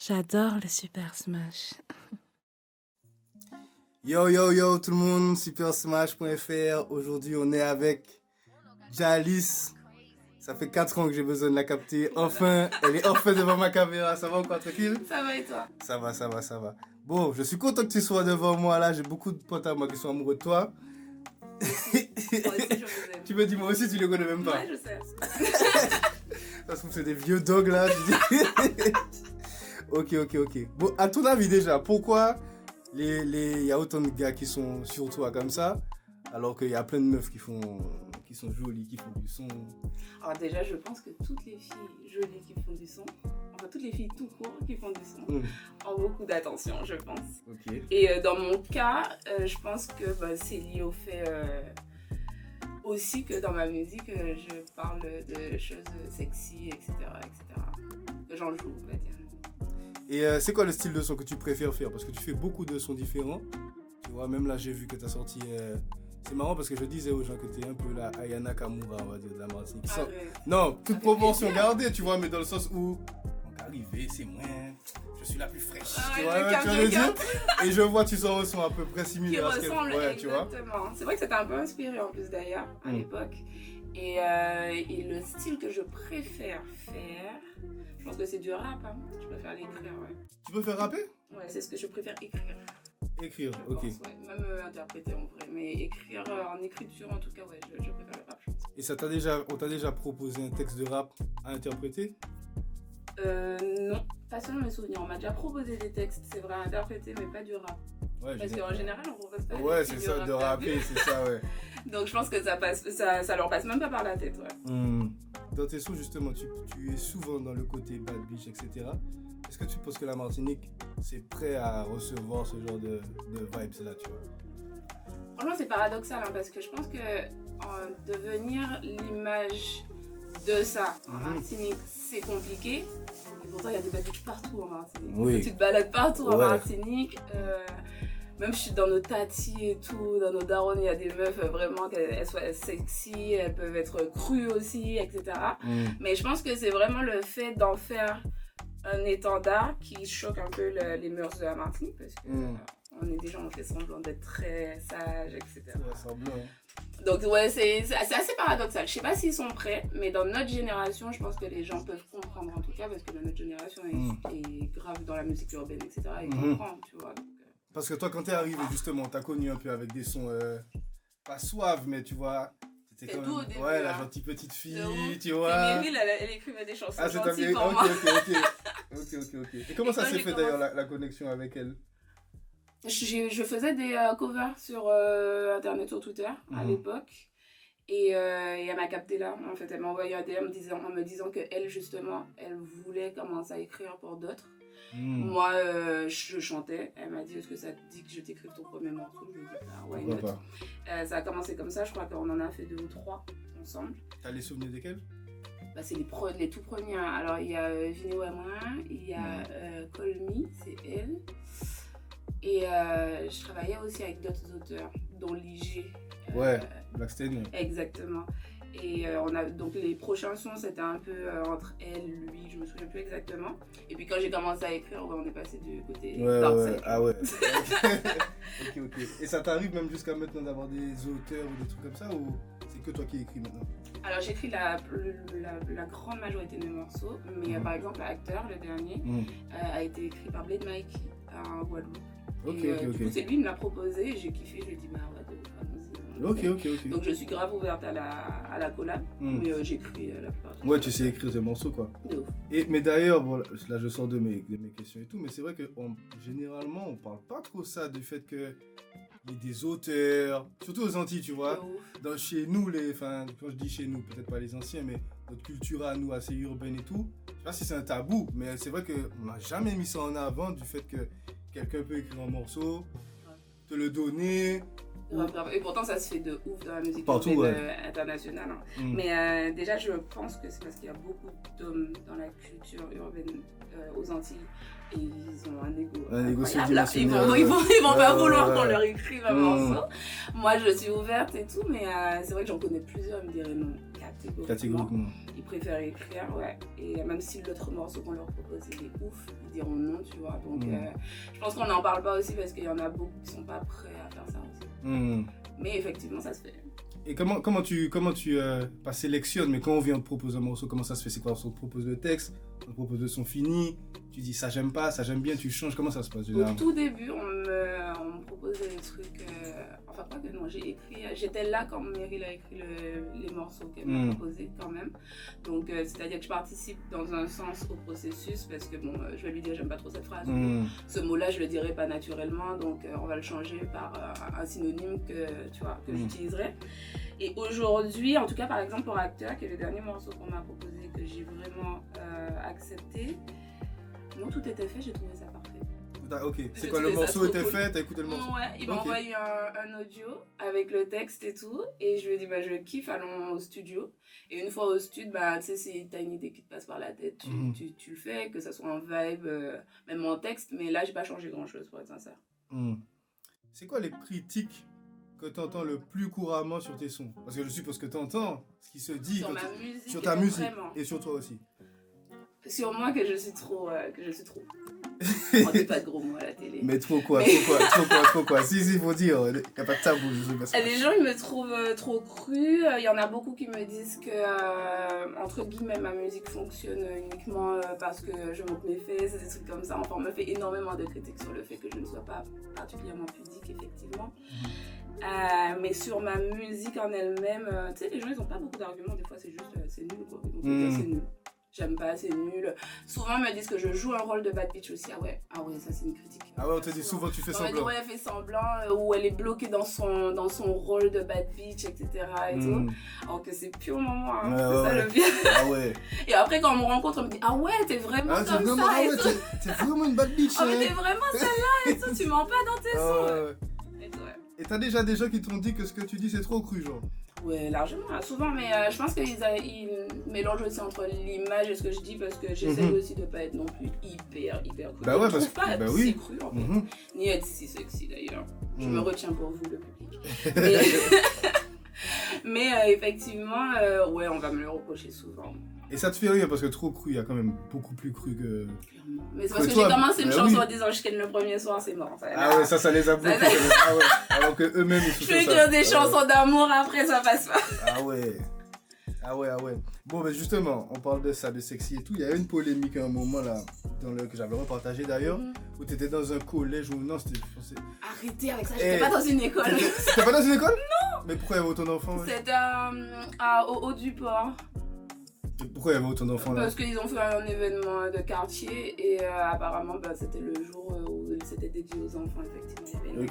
J'adore le Super Smash. Yo yo yo tout le monde, supersmash.fr. Aujourd'hui on est avec Jalice. Ça fait 4 ans que j'ai besoin de la capter. Enfin, elle est enfin devant ma caméra. Ça va ou quoi, tranquille? Ça va et toi? Ça va. Bon, je suis content que tu sois devant moi là. J'ai beaucoup de potes à moi qui sont amoureux de toi. Moi aussi, je vous aime. Tu me dis moi aussi, tu les connais même pas. Ouais, je sais. Ça se trouve c'est des vieux dogs là. Ok. Bon, à ton avis déjà, pourquoi il y a autant de gars qui sont sur toi comme ça, alors qu'il y a plein de meufs qui sont jolies, qui font du son? Alors déjà, je pense que toutes les filles jolies qui font du son, enfin toutes les filles tout court qui font du son, ont beaucoup d'attention, je pense. Ok. Et dans mon cas, je pense que c'est lié au fait aussi que dans ma musique, je parle de choses sexy, etc. Que j'en joue, on va dire. Et c'est quoi le style de son que tu préfères faire? Parce que tu fais beaucoup de sons différents. Tu vois, même là, j'ai vu que tu as sorti... C'est marrant parce que je disais aux gens que tu es un peu la Ayana Kamura, on va dire, de la Martinique. Ah ouais. Non, toute proportion gardée, tu vois, mais dans le sens où... Donc, arrivé, c'est moi, je suis la plus fraîche. Ah, tu vois le dire? Et je vois, tu sors un son à peu près similaire à ce qu'elle... Ouais, tu vois. exactement. C'est vrai que c'était un peu inspiré en plus d'ailleurs, à l'époque. Et le style que je préfère faire... Je pense que c'est du rap, hein. Je préfère l'écrire, ouais. Tu peux faire rapper? Ouais, c'est ce que je préfère écrire. Écrire, Je ok. pense, ouais. Même interpréter en vrai, mais écrire en écriture en tout cas, ouais, je préfère le rap, je pense. Et on t'a déjà proposé un texte de rap à interpréter? Non, pas selon mes souvenirs. On m'a déjà proposé des textes, c'est vrai, à interpréter, mais pas du rap. Ouais, parce qu'en général, on propose pas. Ouais, c'est ça, de rapper, c'est ça, ouais. Donc je pense que ça leur passe même pas par la tête, ouais. Dans tes sons, justement, tu es souvent dans le côté bad bitch, etc. Est-ce que tu penses que la Martinique, c'est prêt à recevoir ce genre de vibes là, tu vois? Franchement, c'est paradoxal, hein, parce que je pense que devenir l'image de ça en Martinique, c'est compliqué. Et pourtant, il y a des bad bitch partout en Martinique. Oui. Tu te balades partout en Martinique. Même je suis dans nos tatis et tout, dans nos darons, il y a des meufs vraiment qu'elles soient sexy, elles peuvent être crues aussi, etc. Mais je pense que c'est vraiment le fait d'en faire un étendard qui choque un peu les mœurs de la Martinique, parce que on fait semblant d'être très sages, etc. Ouais, semblant. Donc ouais, c'est assez paradoxal. Je sais pas s'ils sont prêts, mais dans notre génération, je pense que les gens peuvent comprendre en tout cas, parce que notre génération est grave dans la musique urbaine, etc. Et comprend, tu vois. Donc, parce que toi, quand t'es arrivé, justement, t'as connu un peu avec des sons pas suaves, mais tu vois, c'était quand même... début, ouais, la gentille petite fille, tu vois. C'est Meryl, elle écrivait des chansons gentilles c'est pour moi. Ok. Et comment ça s'est fait d'ailleurs, la connexion avec elle? Je faisais des covers sur internet, sur Twitter, à l'époque. Et elle m'a capté là, en fait. Elle m'a envoyé un DM en me disant qu'elle, justement, elle voulait commencer à écrire pour d'autres. Moi, je chantais. Elle m'a dit, est-ce que ça te dit que je t'écrive ton premier morceau? Je lui ai dit, ah, why not? Ça a commencé comme ça, je crois qu'on en a fait 2 ou 3 ensemble. T'as les souvenirs desquels? C'est les tout premiers. Alors, il y a Vinéo à moi, il y a Call Me, c'est elle. Et je travaillais aussi avec d'autres auteurs, dont Ligé. Ouais, Blackstone. Exactement. Et donc les prochains sons, c'était un peu entre elle, lui, je me souviens plus exactement. Et puis quand j'ai commencé à écrire, on est passé du côté dark side. Ah ouais. Ok. Et ça t'arrive même jusqu'à maintenant d'avoir des auteurs ou des trucs comme ça, ou c'est que toi qui écris maintenant? Alors j'écris la grande majorité de mes morceaux, mais par exemple Acteur, le dernier, a été écrit par Blade Mikey en Guadeloupe. Du coup, c'est lui qui me l'a proposé et j'ai kiffé, je lui ai dit bah ouais, Ok. Donc je suis grave ouverte à la collab, mais j'écris la plupart. Ouais, tu sais écrire tes morceaux quoi. De ouf. Mais d'ailleurs, bon, là je sors de mes questions et tout, mais c'est vrai que généralement on parle pas trop ça du fait que il y a des auteurs, surtout aux Antilles, tu vois. Chez nous, quand je dis chez nous, peut-être pas les anciens, mais notre culture à nous assez urbaine et tout, je sais pas si c'est un tabou, mais c'est vrai qu'on n'a jamais mis ça en avant du fait que quelqu'un peut écrire un morceau, te le donner. Et pourtant ça se fait de ouf dans la musique internationale. Mais déjà je pense que c'est parce qu'il y a beaucoup d'hommes dans la culture urbaine aux Antilles et ils ont un ego incroyable. Ils vont pas vouloir qu'on leur écrive un morceau. Moi je suis ouverte et tout, mais c'est vrai que j'en connais plusieurs, ils me diraient non. catégoriquement. Ils préfèrent écrire, ouais. Et même si l'autre morceau qu'on leur propose il est ouf, ils diront non, tu vois. Donc je pense qu'on n'en parle pas aussi parce qu'il y en a beaucoup qui sont pas prêts à faire ça aussi. Mais effectivement, ça se fait. Et comment tu pas sélectionnes, mais quand on vient te proposer un morceau, comment ça se fait? C'est quoi? On te propose le texte, on te propose le son fini, tu dis ça j'aime pas, ça j'aime bien, tu changes, comment ça se passe généralement? Au tout début, on me proposait des trucs, enfin pas que non, j'étais là quand Meryl a écrit les morceaux qu'elle m'a proposés quand même. Donc c'est-à-dire que je participe dans un sens au processus parce que bon, je vais lui dire j'aime pas trop cette phrase, ce mot-là je le dirai pas naturellement, donc on va le changer par un synonyme que j'utiliserai. Et aujourd'hui, en tout cas par exemple pour Acteur, qui est le dernier morceau qu'on m'a proposé que j'ai vraiment accepté, non, tout était fait, j'ai trouvé ça parfait. Ok, c'est quoi, le morceau était fait, t'as écouté le morceau? Ouais, il m'a envoyé un audio avec le texte et tout, et je lui ai dit je kiffe, allons au studio. Et une fois au studio, tu sais, si t'as une idée qui te passe par la tête, tu le fais, que ça soit en vibe, même en texte, mais là j'ai pas changé grand chose pour être sincère. C'est quoi les critiques que t'entends le plus couramment sur tes sons? Parce que je suppose que t'entends ce qui se dit sur ta musique et sur toi aussi. Sur moi que je suis trop. On dit pas de gros mots à la télé. Mais trop quoi? Si, faut dire, il n'y a pas de tabou. Les gens ils me trouvent trop cru. Il y en a beaucoup qui me disent que, entre guillemets, ma musique fonctionne uniquement parce que je monte mes fesses, des trucs comme ça. Enfin, on me fait énormément de critiques sur le fait que je ne sois pas particulièrement pudique, effectivement. Mais sur ma musique en elle-même, tu sais, les gens ils ont pas beaucoup d'arguments. Des fois, c'est juste, c'est nul quoi. Ils vont te dire c'est nul. J'aime pas, c'est nul. Souvent, ils me disent que je joue un rôle de bad bitch aussi. Ah ouais, ça c'est une critique. Ah ouais, on te dit souvent tu fais semblant. Ouais, elle fait semblant, ou elle est bloquée dans son rôle de bad bitch, etc. Et tout. Alors que c'est purement moi, c'est ça le bien. Ah ouais. Et après, quand on me rencontre, on me dit ah ouais, t'es vraiment comme ça. Et tout. T'es vraiment une bad bitch. Ah mais t'es vraiment celle-là et tout, tu mens pas dans tes sons. Et t'as déjà des gens qui t'ont dit que ce que tu dis c'est trop cru, genre? Ouais, largement, souvent, mais je pense qu'ils mélangent aussi entre l'image et ce que je dis parce que j'essaie aussi de pas être non plus hyper cru. Bah ouais, je trouve pas être si cru en fait, ni être si sexy d'ailleurs. Je me retiens pour vous, le public. Mais effectivement, ouais, on va me le reprocher souvent. Et ça te fait rire parce que trop cru, il y a quand même beaucoup plus cru que... Mais c'est parce que j'ai commencé une chanson en disant je ken le premier soir, c'est mort. Ça les a beaucoup. Ah ouais. Alors que eux-mêmes ils je vais écrire des chansons d'amour après, ça passe pas. Ah ouais. Bon, ben justement, on parle de ça, de sexy et tout. Il y a eu une polémique à un moment là, que j'avais repartagé d'ailleurs, où tu étais dans un collège ou non, c'était... Arrêtez avec ça, j'étais pas dans une école. T'étais pas dans une école? Non. Mais pourquoi il y avait autant d'enfants? C'était au Haut-du-Port. Pourquoi il y avait autant d'enfants là? Parce qu'ils ont fait un événement de quartier et apparemment c'était le jour où c'était dédié aux enfants, effectivement.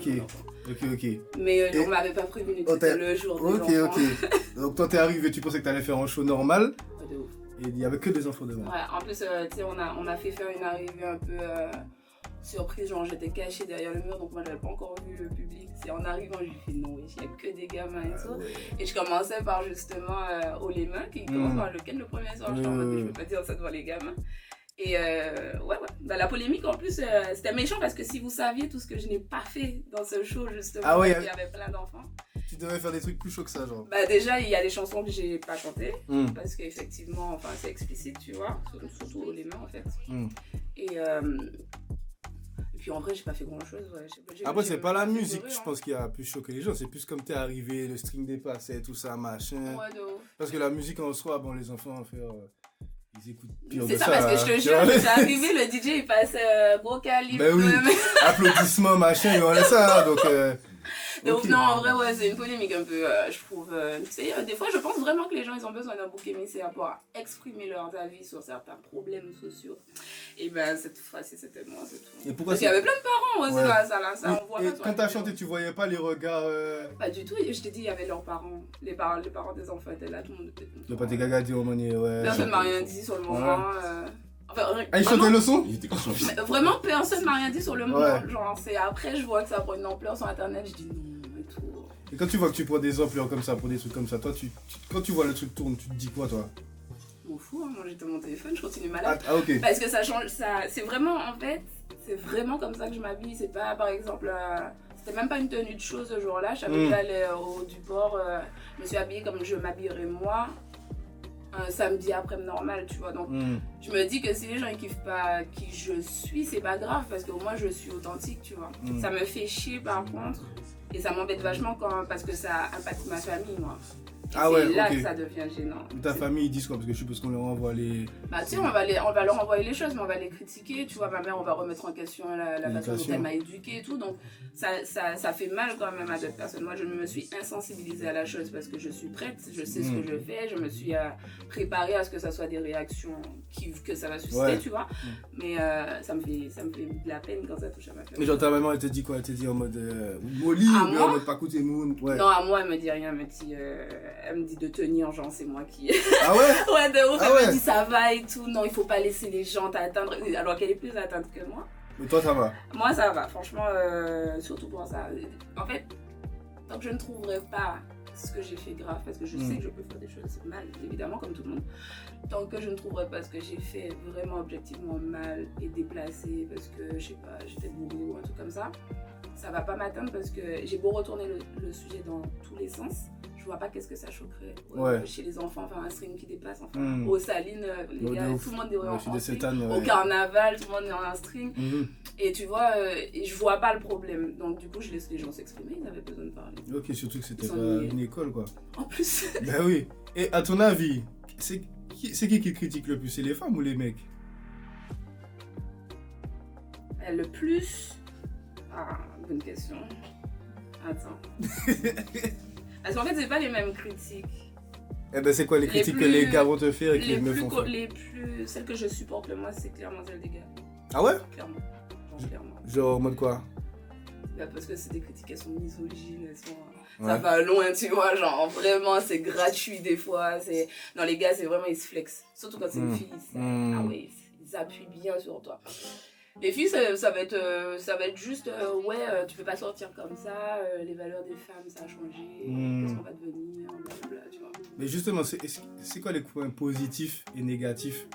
Ok. Mais on m'avait pas prévenu que c'était le jour des enfants. Ok. Donc toi t'es arrivé, tu pensais que t'allais faire un show normal? Ouais, de ouf. Et il y avait que des enfants devant. Ouais, en plus, tu sais, on m'a fait faire une arrivée un peu surprise, genre j'étais cachée derrière le mur, donc moi j'avais pas encore vu le public. C'est en arrivant, j'ai fait non, il y a que des gamins et tout. Ouais. Et je commençais par justement les mains, qui commence par lequel le premier soir, je peux pas dire ça devant les gamins. Et la polémique en plus, c'était méchant parce que si vous saviez tout ce que je n'ai pas fait dans ce show, justement, il y avait plein d'enfants. Tu devais faire des trucs plus chauds que ça, genre. Déjà, il y a des chansons que j'ai pas chantées, parce qu'effectivement, c'est explicite, tu vois, surtout les mains en fait. Et puis en vrai, j'ai pas fait grand chose. Ouais. Après, c'est pas la musique, je pense, qui a plus choqué les gens. C'est plus comme t'es arrivé, le string dépassé, tout ça, machin. Ouais, de ouf. Parce que la musique en soi, ils enfants, ils écoutent pire c'est de ça. C'est ça, parce que je te jure, je suis arrivé, le DJ il passe gros calibre. Ben oui, applaudissements, machin, ils ont ça. Donc non, en vrai, ouais, c'est une polémique un peu, je trouve. Tu sais, des fois, je pense vraiment que les gens, ils ont besoin d'un bouc émissaire pour exprimer leurs avis sur certains problèmes sociaux. Et cette fois-ci, c'était moi, c'est tout. Et pourquoi parce qu'il y avait plein de parents aussi dans la salle, ça, on voit et quand t'as chanté, tu voyais pas les regards Pas du tout, je t'ai dit, il y avait leurs parents. Les parents des enfants étaient là, tout le monde était content. Le pâté gaga dit au manier, ouais. Personne m'a rien dit sur le moment. Il chantait le son? Vraiment, personne m'a rien dit sur le moment. Genre, c'est après, je vois que ça prend une ampleur sur internet, je dis non et tout. Et quand tu vois que tu prends des ampleurs comme ça pour des trucs comme ça, toi, quand tu vois le truc tourne, tu te dis quoi, toi? Je m'en fous, moi j'étais mon téléphone, je continue malade. Ah, ok. Parce que ça change, c'est vraiment, en fait, c'est vraiment comme ça que je m'habille. C'est pas, par exemple, c'était même pas une tenue de chose ce jour-là. Je savais que j'allais au Haut-du-Port, je me suis habillée comme je m'habillerais moi. un samedi après-midi normal, tu vois. Donc, je me dis que si les gens ils kiffent pas qui je suis, c'est pas grave parce qu'au moins je suis authentique, tu vois. Ça me fait chier par contre et ça m'embête vachement parce que ça impacte ma famille, moi. C'est là que ça devient gênant. Ta famille, ils disent quoi? Parce que je suppose qu'on leur envoie les... Bah tu sais, on va leur envoyer les choses, mais on va les critiquer. Tu vois, ma mère, on va remettre en question la façon dont elle m'a éduquée et tout. Donc, ça fait mal quand même à d'autres personnes. Moi, je me suis insensibilisée à la chose parce que je suis prête. Je sais ce que je fais. Je me suis préparée à ce que ça soit des réactions que ça va susciter, tu vois. Mais ça me fait de la peine quand ça touche à ma famille. Mais genre, ta maman, elle te dit quoi? Elle te dit en mode Molly, ou en mode pas coûter Moon? Non, à moi, elle me dit rien. Elle me dit de tenir, genre, c'est moi qui... Ah ouais? Ouais, de ouf, elle me dit ça va et tout. Non, il faut pas laisser les gens t'atteindre. Alors qu'elle est plus atteinte que moi. Mais toi, ça va? Moi, ça va. Franchement, surtout pour ça. En fait, tant que je ne trouverai pas ce que j'ai fait grave, parce que je sais que je peux faire des choses mal, évidemment, comme tout le monde. Tant que je ne trouverai pas ce que j'ai fait vraiment objectivement mal et déplacé, parce que, je sais pas, j'étais bourrée ou un truc comme ça, ça va pas m'atteindre parce que j'ai beau retourner le sujet dans tous les sens. Je vois pas qu'est-ce que ça choquerait chez les enfants, enfin un string qui dépasse, enfin aux salines, les gars, tout le monde est en string, au carnaval, tout le monde est en un string, et tu vois, je vois pas le problème, donc du coup je laisse les gens s'exprimer, ils avaient besoin de parler. Ok, surtout que c'était pas une école quoi. En plus. Ben oui, et à ton avis, c'est qui critique le plus, c'est les femmes ou les mecs? Le plus... Ah, bonne question. Attends. Parce qu'en fait, c'est pas les mêmes critiques. Eh ben, c'est quoi les critiques que les gars vont te faire et que les meufs vont faire? Celles que je supporte le moins, c'est clairement celles des gars. Ah ouais? Clairement. Genre, en mode quoi? Bah, parce que c'est des critiques, elles sont misogynes, ça va loin, tu vois, genre vraiment, c'est gratuit des fois. Non, les gars, c'est vraiment, ils se flexent. Surtout quand c'est une fille. Ah ouais, ils appuient bien sur toi. Les filles, ça va être juste, tu peux pas sortir comme ça, les valeurs des femmes, ça a changé, qu'est-ce qu'on va devenir, blablabla, tu vois. Mais justement, c'est quoi les points positifs et négatifs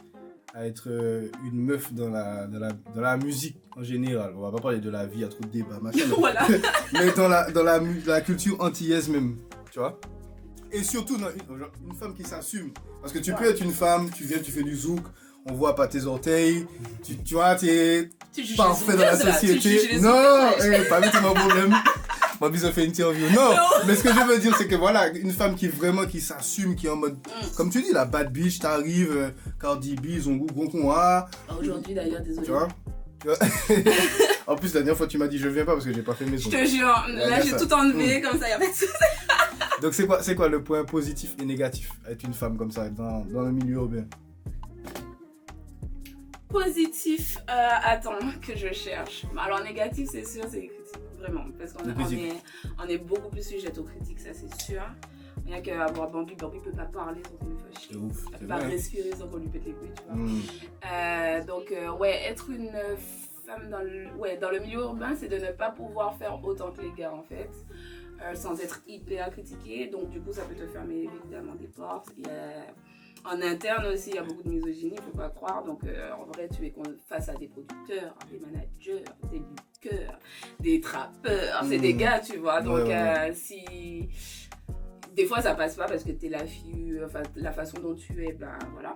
à être une meuf dans la musique en général? On va pas parler de la vie, à trop de débats, machin. Voilà. Mais dans la culture antillaise même, tu vois. Et surtout, une femme qui s'assume. Parce que tu peux être une femme, tu viens, tu fais du zouk, on voit pas tes orteils, tu vois, t'es parfait dans la société. Non, pas du tout mon problème. Moi, ils ont fait une interview. Non, mais ce que je veux dire, c'est que voilà, une femme qui s'assume, qui est en mode, comme tu dis, la bad bitch, t'arrives, Cardi B, Zongo, Gonkonwa. Aujourd'hui d'ailleurs, désolé. Tu vois. En plus, la dernière fois, tu m'as dit, je viens pas parce que j'ai pas fait mes ongles. Je te jure, là, j'ai tout enlevé, comme ça, y a pas de soucis. Donc, c'est quoi le point positif et négatif à être une femme comme ça, dans le milieu urbain? Positif, attends, que je cherche. Alors, négatif, c'est sûr, c'est les critiques, vraiment. Parce qu'on est beaucoup plus sujet aux critiques, ça, c'est sûr. Rien qu'avoir Bambi peut pas parler sans qu'on lui fasse chier. Elle peut pas respirer sans qu'on lui pète les couilles, tu vois. Donc, être une femme dans le milieu urbain, c'est de ne pas pouvoir faire autant que les gars, en fait. Sans être hyper critiqué. Donc, du coup, ça peut te fermer évidemment des portes. En interne aussi, il y a beaucoup de misogynie, il ne faut pas croire. Donc, en vrai, tu es face à des producteurs, des managers, des bookers, des trappeurs. C'est des gars, tu vois. Donc, si... Des fois, ça passe pas parce que tu es la fille, enfin, la façon dont tu es, ben voilà.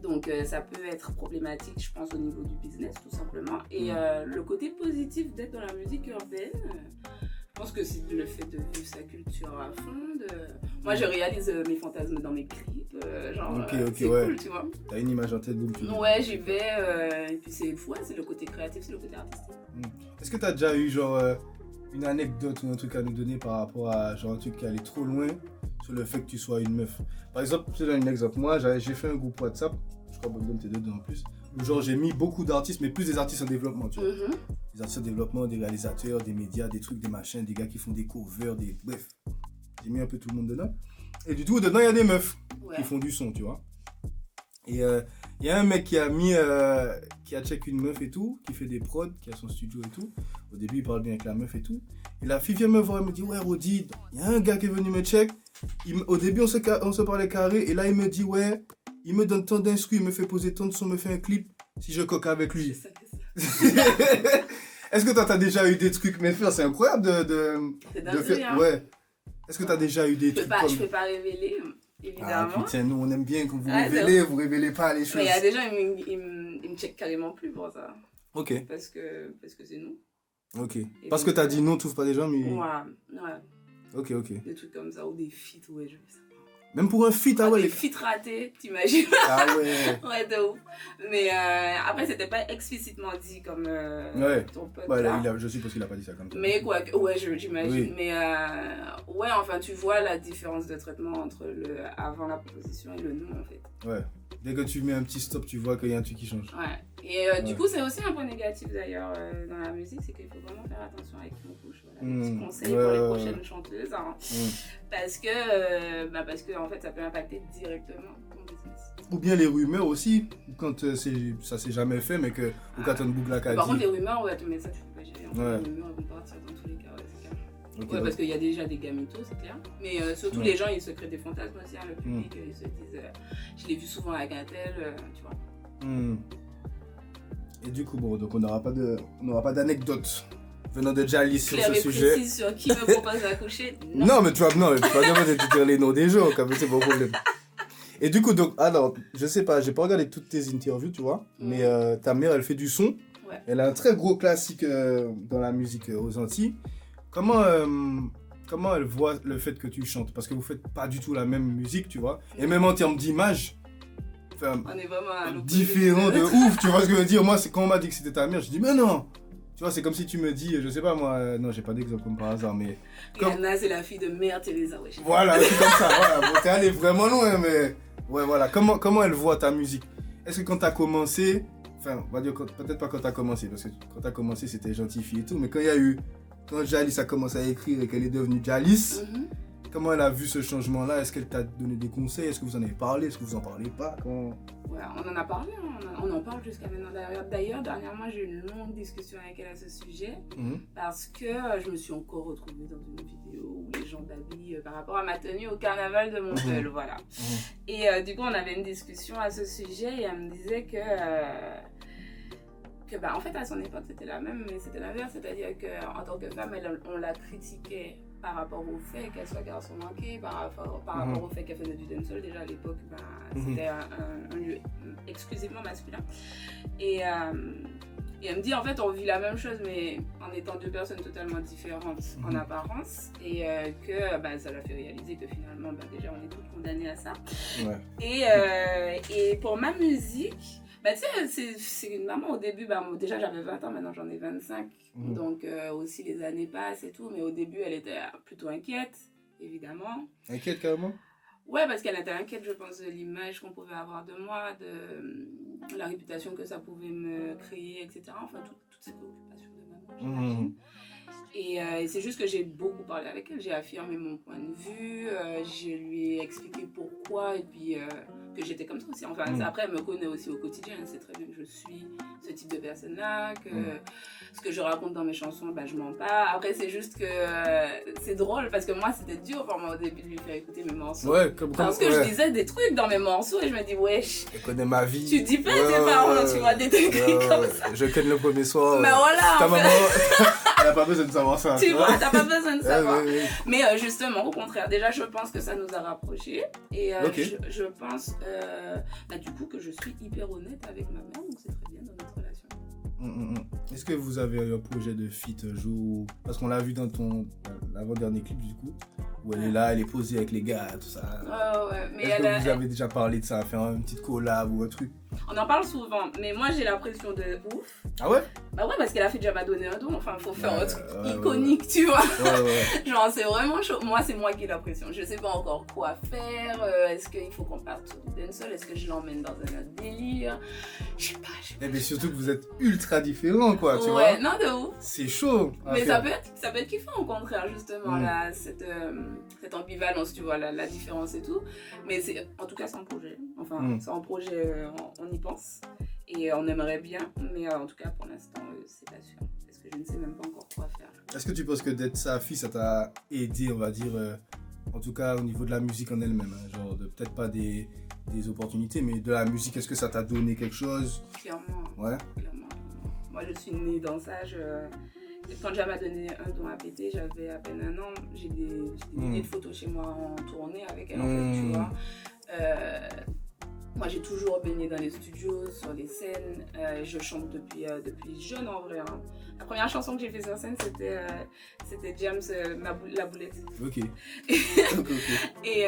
Donc, ça peut être problématique, je pense, au niveau du business, tout simplement. Et le côté positif d'être dans la musique urbaine... Je pense que c'est le fait de vivre sa culture à fond. Moi, je réalise mes fantasmes dans mes clips. C'est cool, tu vois. T'as une image en tête, donc tu... Ouais, j'y vais. Et puis, c'est le côté créatif, c'est le côté artistique. Est-ce que t'as déjà eu, une anecdote ou un truc à nous donner par rapport à, un truc qui allait trop loin sur le fait que tu sois une meuf? Par exemple, je te donne un exemple. Moi, j'ai fait un groupe WhatsApp. Je crois que t'es dedans en plus. J'ai mis beaucoup d'artistes, mais plus des artistes en développement, tu vois. Des artistes en développement, des réalisateurs, des médias, des trucs, des machins, des gars qui font des covers, bref. J'ai mis un peu tout le monde dedans. Et du coup, dedans, il y a des meufs qui font du son, tu vois. Et il y a un mec qui a check une meuf et tout, qui fait des prods, qui a son studio et tout. Au début, il parle bien avec la meuf et tout. Et la fille vient me voir, elle me dit, ouais, Rodi, il y a un gars qui est venu me check. Au début, on se parlait carré, et là, il me dit, ouais, il me donne tant d'instrus, il me fait poser tant de sons, me fait un clip, si je coque avec lui. Est-ce que toi, t'as déjà eu des trucs, mais frère, c'est incroyable de faire... Hein. Ouais. Est-ce que t'as déjà eu des trucs Je peux pas révéler. évidemment. Ah putain, nous on aime bien quand vous révélez pas les choses. Mais il y a des gens, ils me checkent carrément plus pour ça. Ok. Parce que c'est nous. Ok. Parce que t'as dit non, t'ouvres pas des gens, mais... Ouais. Ok. Des trucs comme ça, ou des feats, ouais, je sais pas. Même pour un feat, ah ouais. Des feats ratés, t'imagines? Ah ouais. Ouais, de ouf. Mais après, c'était pas explicitement dit comme ton pote. Ouais, là. Je suppose qu'il a pas dit ça comme ça. Mais quoi, ouais, j'imagine. Oui. Mais ouais, enfin, tu vois la différence de traitement entre le avant la proposition et le non, en fait. Ouais. Dès que tu mets un petit stop, tu vois qu'il y a un truc qui change. Ouais. Et du coup, c'est aussi un point négatif d'ailleurs dans la musique, c'est qu'il faut vraiment faire attention avec qui on couche. Voilà, des petits conseils pour les prochaines chanteuses. Hein. Parce que en fait, ça peut impacter directement ton business. Ou bien les rumeurs aussi, quand ça s'est jamais fait, mais que ou quand on boucle la carte. Par contre, les rumeurs, ouais, mais ça, tu peux pas gérer. Les rumeurs vont partir dans tous les cas, ouais, c'est clair. Okay, ouais, parce qu'il y a déjà des gamitos, c'est clair. Mais surtout, les gens, ils se créent des fantasmes aussi. Hein, le public, ils se disent, je l'ai vu souvent avec un tel, tu vois. Et du coup, bon, donc on n'aura pas d'anecdote venant de Jalis sur ce sujet. Précise sur qui me propose d'accoucher. Non, mais tu vas demander de dire les noms des gens, comme c'est mon problème. Et du coup, donc, alors, je sais pas, j'ai pas regardé toutes tes interviews, tu vois, mais ta mère, elle fait du son. Ouais. Elle a un très gros classique dans la musique aux Antilles. Comment elle voit le fait que tu chantes? Parce que vous faites pas du tout la même musique, tu vois. Et même en termes d'image, on est vraiment différent de ouf, tu vois ce que je veux dire? Moi, quand on m'a dit que c'était ta mère, je dis, mais non! Tu vois, c'est comme si tu me dis, je sais pas moi, non, j'ai pas d'exemple comme par hasard, mais... Rihanna, c'est la fille de Mère Teresa, ouais. Voilà, c'est comme ça, voilà. Bon, t'es allé vraiment loin, mais... Ouais, voilà. Comment elle voit ta musique? Est-ce que quand t'as commencé... Enfin, on va dire peut-être pas quand t'as commencé, parce que quand t'as commencé, c'était gentil fille et tout, mais quand Jalis a commencé à écrire et qu'elle est devenue Jalis, comment elle a vu ce changement-là? Est-ce qu'elle t'a donné des conseils? Est-ce que vous en avez parlé? Est-ce que vous en parlez pas? Ouais, on en a parlé, on en parle jusqu'à maintenant. D'ailleurs, dernièrement, j'ai eu une longue discussion avec elle à ce sujet parce que je me suis encore retrouvée dans une vidéo où les gens t'habillent par rapport à ma tenue au carnaval de Monteul, voilà. Et du coup, on avait une discussion à ce sujet et elle me disait que en fait, à son époque, c'était la même, mais c'était l'inverse, c'est-à-dire qu'en tant que femme, on la critiquait par rapport au fait qu'elle soit garçon manqué, par rapport au fait qu'elle faisait du dancehall. Déjà à l'époque, c'était un lieu exclusivement masculin. Et elle me dit, en fait, on vit la même chose, mais en étant deux personnes totalement différentes en apparence. Et que ça l'a fait réaliser que finalement, déjà, on est toutes condamnées à ça. Ouais. Et pour ma musique... tu sais, c'est une maman au début, déjà j'avais 20 ans, maintenant j'en ai 25, donc aussi les années passent et tout, mais au début elle était plutôt inquiète, évidemment. Inquiète carrément? Ouais, parce qu'elle était inquiète, je pense, de l'image qu'on pouvait avoir de moi, de la réputation que ça pouvait me créer, etc. Enfin, toutes ces préoccupations de maman, j'imagine. Et c'est juste que j'ai beaucoup parlé avec elle, j'ai affirmé mon point de vue, je lui ai expliqué pourquoi et puis que j'étais comme ça aussi. Enfin, après, elle me connaît aussi au quotidien, elle sait très bien que je suis ce type de personne-là, que ce que je raconte dans mes chansons, je mens pas. Après, c'est juste que c'est drôle parce que moi, c'était dur pour moi au début de lui faire écouter mes morceaux. Ouais, parce que je disais des trucs dans mes morceaux et je me dis, wesh. Elle connaît ma vie. Tu dis pas tes parents, tu vois, des trucs comme ça. Je ken le premier soir. Mais voilà. Ta maman, elle a pas besoin de savoir ça. Tu vois, t'as pas besoin de savoir. Mais justement, au contraire, déjà, je pense que ça nous a rapprochés. Et je pense, du coup, que je suis hyper honnête avec ma mère, donc c'est très bien dans notre relation. Est-ce que vous avez un projet de feat un jour? Parce qu'on l'a vu dans ton l'avant-dernier clip, du coup, où elle est là, elle est posée avec les gars, tout ça. Ouais, mais est-ce que vous avez déjà parlé de ça, faire une petite collab ou un truc? On en parle souvent, mais moi j'ai la pression de ouf. Ah ouais? Bah ouais, parce qu'elle a fait déjà m'a donné un don, enfin faut faire un truc iconique, tu vois. Genre c'est vraiment chaud. Moi c'est moi qui ai la pression, je sais pas encore quoi faire, est-ce qu'il faut qu'on parte sur du dancehall, est-ce que je l'emmène dans un autre délire, je sais pas. Mais surtout que vous êtes ultra différents quoi, tu vois. Ouais, non de ouf. C'est chaud. Mais ça peut être kiffant au contraire justement, là, cette ambivalence, tu vois, la différence et tout. Mais en tout cas c'est un projet, enfin c'est un projet, on y pense et on aimerait bien, mais en tout cas pour l'instant c'est pas sûr parce que je ne sais même pas encore quoi faire. Est-ce que tu penses que d'être sa fille ça t'a aidé, on va dire, en tout cas au niveau de la musique en elle-même, hein, genre peut-être pas des opportunités, mais de la musique, est-ce que ça t'a donné quelque chose? Clairement. Ouais. Clairement. Moi je suis née dans ça, quand Jam m'a donné un don à péter, j'avais à peine 1 an. J'ai des milliers de photos chez moi en tournée avec elle, en fait, tu vois. Moi, j'ai toujours baigné dans les studios, sur les scènes. Je chante depuis jeune, en vrai. Hein. La première chanson que j'ai fait sur scène, c'était James, La Boulette. Ok. Et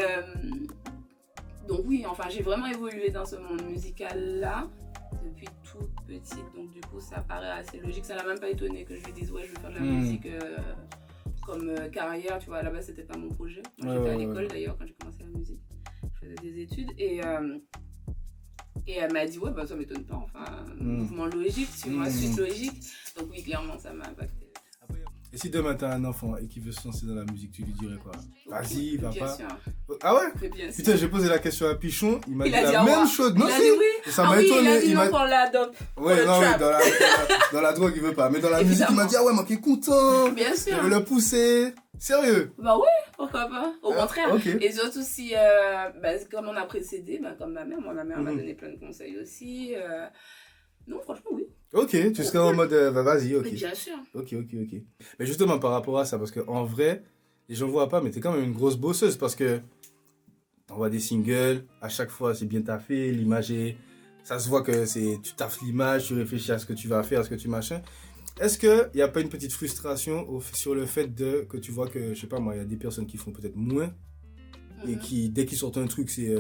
donc oui, enfin, j'ai vraiment évolué dans ce monde musical-là depuis toute petite. Donc du coup, ça paraît assez logique. Ça l'a même pas étonné que je lui dise, ouais, je veux faire de la musique comme carrière. Tu vois, à la base, c'était pas mon projet. Moi, j'étais à l'école d'ailleurs quand j'ai commencé la musique. Je faisais des études et elle m'a dit, ouais, bah ça m'étonne pas, enfin, mouvement logique, tu vois, suite logique. Donc oui, clairement, ça m'a impacté. Et si demain t'as un enfant et qui veut se lancer dans la musique, tu lui dirais quoi? Vas-y, va pas. Sûr. Ah ouais? Putain, j'ai posé la question à Pichon, il m'a dit la même chose. Non, si, oui. Ça m'a étonné. Il a dit non pour la dope. Ouais, non, oui, dans la drogue, il veut pas. Mais dans la musique, il m'a dit, ah ouais, moi qui est content. Bien sûr. Je veux le pousser. Sérieux? Bah ouais, pourquoi pas. Au contraire. Okay. Et surtout si, comme on a précédé, comme ma mère m'a donné plein de conseils aussi. Non, franchement, oui. Ok, tu serais en mode, vas-y, ok. Mais bien sûr. Ok. Mais justement, par rapport à ça, parce qu'en vrai, les gens ne voient pas, mais t'es quand même une grosse bosseuse, parce que t'envoies des singles, à chaque fois, c'est bien taffé, l'image est... Ça se voit que tu taffes l'image, tu réfléchis à ce que tu vas faire, à ce que tu machin. Est-ce qu'il n'y a pas une petite frustration sur le fait que tu vois que, je sais pas moi, il y a des personnes qui font peut-être moins, et qui, dès qu'ils sortent un truc, c'est...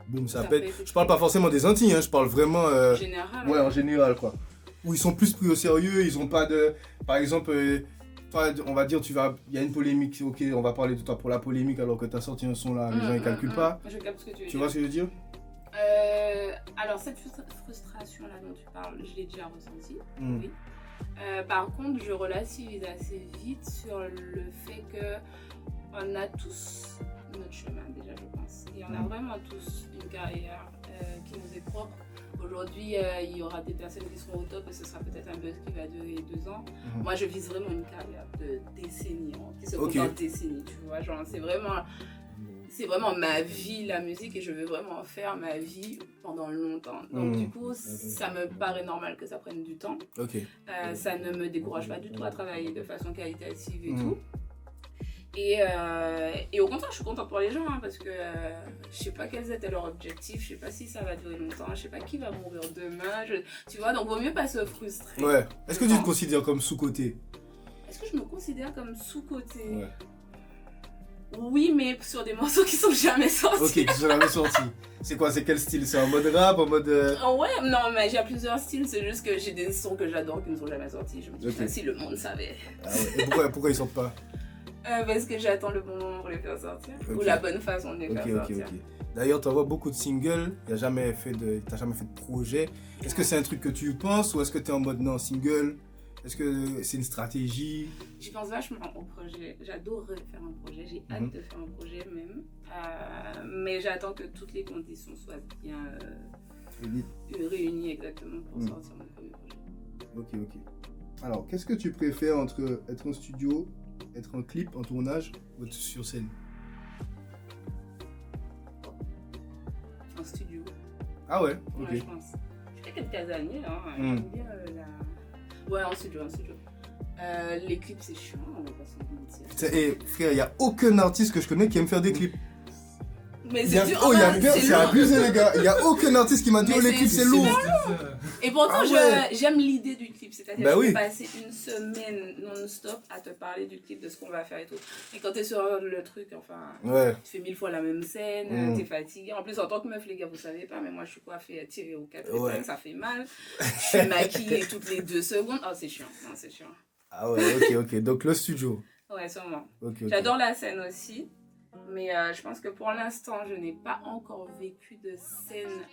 boum, ça pète. Je parle pas forcément des Antilles, hein, je parle vraiment... général. Ouais, en général, quoi. Où ils sont plus pris au sérieux, ils ont pas de... Par exemple, toi, on va dire, il y a une polémique, ok, on va parler de toi pour la polémique alors que tu as sorti un son là, les gens ils calculent pas. Je capte ce que tu veux dire. Tu vois ce que je veux dire? Alors, cette frustration-là dont tu parles, je l'ai déjà ressentie, oui. Par contre, je relativise assez vite sur le fait qu'on a tous notre chemin déjà, je pense. Et on a vraiment tous une carrière qui nous est propre. Aujourd'hui, il y aura des personnes qui seront au top et ce sera peut-être un buzz qui va durer 2 ans. Moi, je vise vraiment une carrière de décennies, qui se compte en décennies, tu vois. Genre, c'est vraiment ma vie, la musique, et je veux vraiment faire ma vie pendant longtemps. Donc, du coup, ça me paraît normal que ça prenne du temps. Ça ne me décourage pas du tout à travailler de façon qualitative et tout. Et au contraire, je suis contente pour les gens, parce que je sais pas quels étaient leurs objectifs, je sais pas si ça va durer longtemps, je sais pas qui va mourir demain, tu vois, donc vaut mieux pas se frustrer. Ouais. Est-ce que tu te considères comme sous-côté? Est-ce que je me considère comme sous-côté? Ouais. Oui, mais sur des morceaux qui sont jamais sortis. Ok, qui sont jamais sortis. C'est quoi, c'est quel style? C'est en mode rap, en mode... Ouais, non, mais j'ai plusieurs styles, c'est juste que j'ai des sons que j'adore qui ne sont jamais sortis. Je me dis, si le monde savait. Ah ouais. Et pourquoi ils sortent pas? Parce que j'attends le bon moment pour les faire sortir. Ou la bonne façon de les faire sortir. D'ailleurs, tu envoies beaucoup de singles, t'as jamais fait de projet. Est-ce que c'est un truc que tu penses ou est-ce que tu es en mode non, single? Est-ce que c'est une stratégie? J'y pense vachement au projet. J'adorerais faire un projet, j'ai hâte de faire un projet même. Mais j'attends que toutes les conditions soient bien réunies exactement pour sortir mon premier projet. Ok. Alors, qu'est-ce que tu préfères entre être en studio, être en clip, en tournage ou être sur scène? En studio. Ah ouais? Ok. Ouais, je pense. Ça fait quelques années, j'aime bien Ouais, en studio. Les clips, c'est chiant, on va pas se mentir. Et frère, il n'y a aucun artiste que je connais qui aime faire des clips. Mais c'est dur. C'est abusé, les gars. Il n'y a aucun artiste qui m'a dit les clips, c'est lourd. Et pourtant, j'aime l'idée du clip. C'est-à-dire que je vais passer une semaine non-stop à te parler du clip, de ce qu'on va faire et tout. Et quand t'es sur le truc, tu fais 1000 fois la même scène, t'es fatigué. En plus, en tant que meuf, les gars, vous savez pas, mais moi, je suis coiffée, tirée aux 4 épingles, ça fait mal. Je suis maquillée toutes les 2 secondes. Oh, c'est chiant. Non, c'est chiant. Ah ouais, ok. Donc, le studio. Ouais, sûrement. J'adore la scène aussi. Mais je pense que pour l'instant, je n'ai pas encore vécu de scène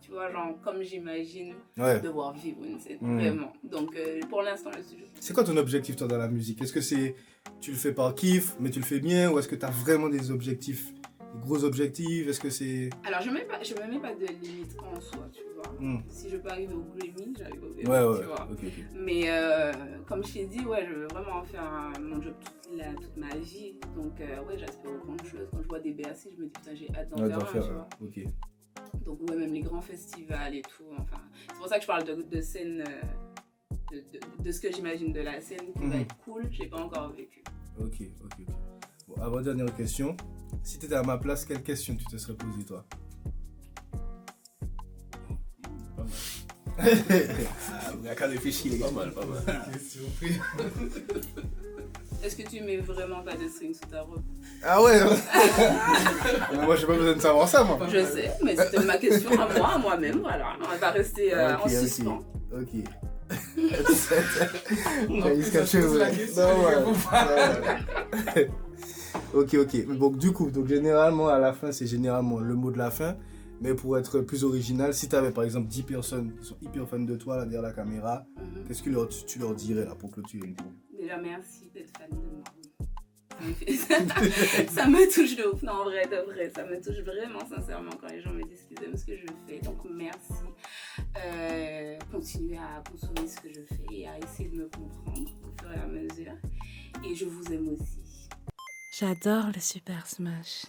tu vois, genre comme j'imagine devoir vivre une scène, vraiment. Donc pour l'instant, le studio. C'est quoi ton objectif, toi, dans la musique? Est-ce que tu le fais par kiff, mais tu le fais bien, ou est-ce que tu as vraiment des objectifs, des gros objectifs? Est-ce que c'est... Alors, je me mets pas de limite en soi, tu vois. Si je peux arriver au Grammy, j'arrive au Grammy, tu vois. Okay. Mais comme je t'ai dit, je veux vraiment faire mon job toute ma vie. Donc, j'aspire aux grandes choses. Quand je vois des BRC, je me dis, putain, j'ai hâte d'en faire un, tu vois. Donc, même les grands festivals et tout. Enfin, c'est pour ça que je parle de scène de ce que j'imagine de la scène qui va être cool, j'ai pas encore vécu. Ok. Bon, avant-dernière question. Si tu étais à ma place, quelle question tu te serais posée, toi? Pas mal. Il n'y a qu'à réfléchir, pas mal. Question. Est-ce que tu mets vraiment pas de string sous ta robe? Ah ouais. Moi, j'ai pas besoin de savoir ça, moi. Je sais, mais c'était ma question à moi-même, voilà. On va rester en suspens. Ok. Ok. Donc du coup, généralement à la fin, c'est généralement le mot de la fin. Mais pour être plus original, si tu avais par exemple 10 personnes qui sont hyper fans de toi là, derrière la caméra, qu'est-ce que tu leur dirais là pour clôturer le tout? Déjà, merci d'être fan de moi. Ça me touche de ouf. Non, en vrai, de vrai, ça me touche vraiment sincèrement quand les gens me disent qu'ils aiment ce que je fais. Donc, merci. Continuez à consommer ce que je fais et à essayer de me comprendre au fur et à mesure. Et je vous aime aussi. J'adore le Super Smash.